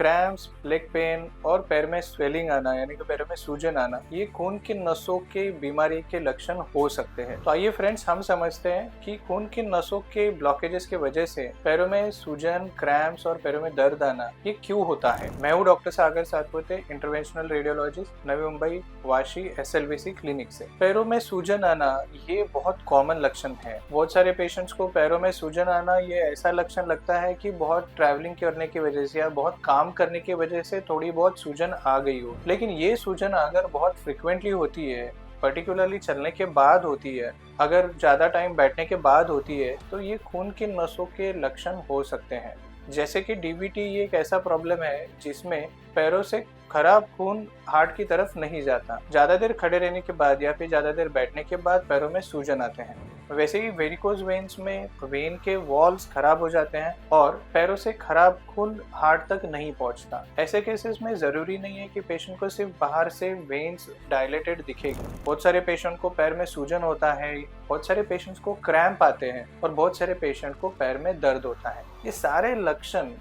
Cramps, leg pain और पैर में स्वेलिंग आना यानी कि पैरों में सूजन आना, ये खून की नसों के बीमारी के लक्षण हो सकते हैं। तो आइए फ्रेंड्स, हम समझते हैं कि खून की नसों के ब्लॉकेजेस की वजह से पैरों में सूजन, क्रैम्प्स और पैरों में दर्द आना ये क्यों होता है। मैं हूँ डॉक्टर सागर Satpute, interventional radiologist, Navi Mumbai Vashi SLVC clinic से। पैरों में सूजन आना ये बहुत कॉमन लक्षण है। बहुत सारे पेशेंट्स को पैरों में सूजन आना ये ऐसा लक्षण लगता है कि बहुत ट्रैवलिंग करने की वजह से या बहुत काम करने की वजह से थोड़ी बहुत सूजन आ गई हो। लेकिन ये सूजन अगर बहुत फ्रिक्वेंटली होती है, पर्टिकुलरली चलने के बाद होती है, अगर ज़्यादा टाइम बैठने के बाद होती है, तो ये खून की नसों के लक्षण हो सकते हैं। जैसे कि DVT ये एक ऐसा प्रॉब्लम है जिसमें पैरों से खराब खून हार्ट की तरफ नहीं जाता। ज़्यादा देर खड़े रहने के बाद या फिर ज़्यादा देर बैठने के बाद पैरों में सूजन आते हैं। वैसे ही वेरिकोज वेन्स में वेन के वॉल्स खराब हो जाते हैं और पैरों से खराब खून हार्ट तक नहीं पहुंचता। ऐसे केसेस में जरूरी नहीं है कि पेशेंट को सिर्फ बाहर से वेन्स डायलेटेड दिखेगी। बहुत सारे पेशेंट को पैर में सूजन होता है, बहुत सारे पेशेंट्स को क्रैम्प आते हैं और बहुत सारे पेशेंट को पैर में दर्द होता है। ये सारे लक्षण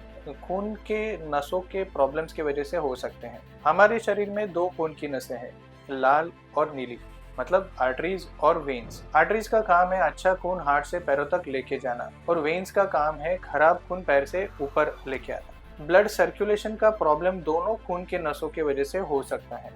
खून के नसों के प्रॉब्लम्स की वजह से हो सकते हैं। हमारे शरीर में दो खून की नसें हैं, लाल और नीली, मतलब आर्टरीज और वेन्स। आर्टरीज का काम है अच्छा खून हार्ट से पैरों तक लेके जाना और वेन्स का काम है खराब खून पैर से ऊपर लेके आना। ब्लड सर्कुलेशन का प्रॉब्लम दोनों खून के नसों की वजह से हो सकता है।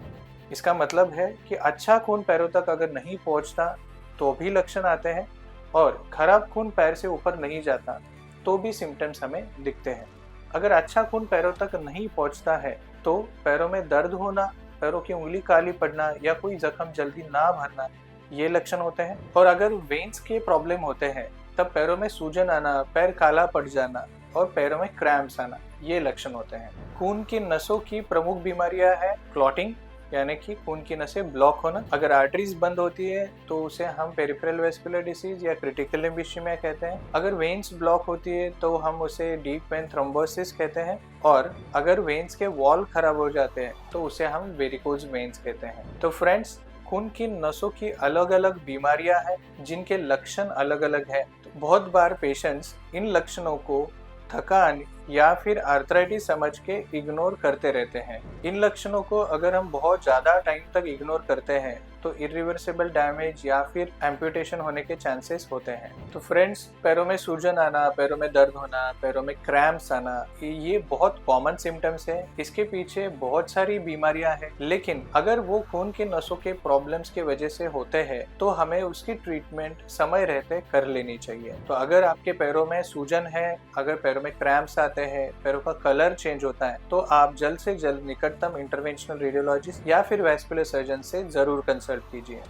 इसका मतलब है कि अच्छा खून पैरों तक अगर नहीं पहुंचता तो भी लक्षण आते हैं और खराब खून पैर से ऊपर नहीं जाता तो भी सिम्टम्स हमें दिखते हैं। अगर अच्छा खून पैरों तक नहीं पहुंचता है तो पैरों में दर्द होना, पैरों की उंगली काली पड़ना या कोई जख्म जल्दी ना भरना, ये लक्षण होते हैं। और अगर वेन्स के प्रॉब्लम होते हैं तब पैरों में सूजन आना, पैर काला पड़ जाना और पैरों में क्रैम्प्स आना, ये लक्षण होते हैं। खून की नसों की प्रमुख बीमारियां है क्लॉटिंग यानी कि खून की नसें ब्लॉक होना। अगर आर्टरीज बंद होती है तो उसे हम पेरिफेरल वेस्कुलर डिसीज या क्रिटिकल एम्बिशीमिया कहते हैं। अगर वेन्स ब्लॉक होती है तो हम उसे डीप वेन थ्रोम्बोसिस कहते हैं। और अगर वेन्स के वॉल खराब हो जाते हैं तो उसे हम वेरिकोज वेन्स कहते हैं। तो फ्रेंड्स, खून की नसों की अलग अलग बीमारियां हैं जिनके लक्षण अलग अलग है। तो बहुत बार पेशेंट्स इन लक्षणों को थकान या फिर आर्थराइटिस समझ के इग्नोर करते रहते हैं। इन लक्षणों को अगर हम बहुत ज़्यादा टाइम तक इग्नोर करते हैं तो इरिवर्सिबल डैमेज या फिर एम्पुटेशन होने के चांसेस होते हैं। तो फ्रेंड्स, पैरों में सूजन आना, पैरों में दर्द होना, पैरों में क्रैम्प्स आना, ये बहुत कॉमन सिम्टम्स है। इसके पीछे बहुत सारी बीमारियां हैं, लेकिन अगर वो खून की नसों के प्रॉब्लम्स की वजह से होते हैं तो हमें उसकी ट्रीटमेंट समय रहते कर लेनी चाहिए। तो अगर आपके पैरों में सूजन है, अगर पैरों में क्रैम्प्स आते हैं, पैरों का कलर चेंज होता है, तो आप जल्द से जल्द निकटतम इंटरवेंशनल रेडियोलॉजिस्ट या फिर वैस्कुलर सर्जन से जरूर कंसल्ट कीजिए।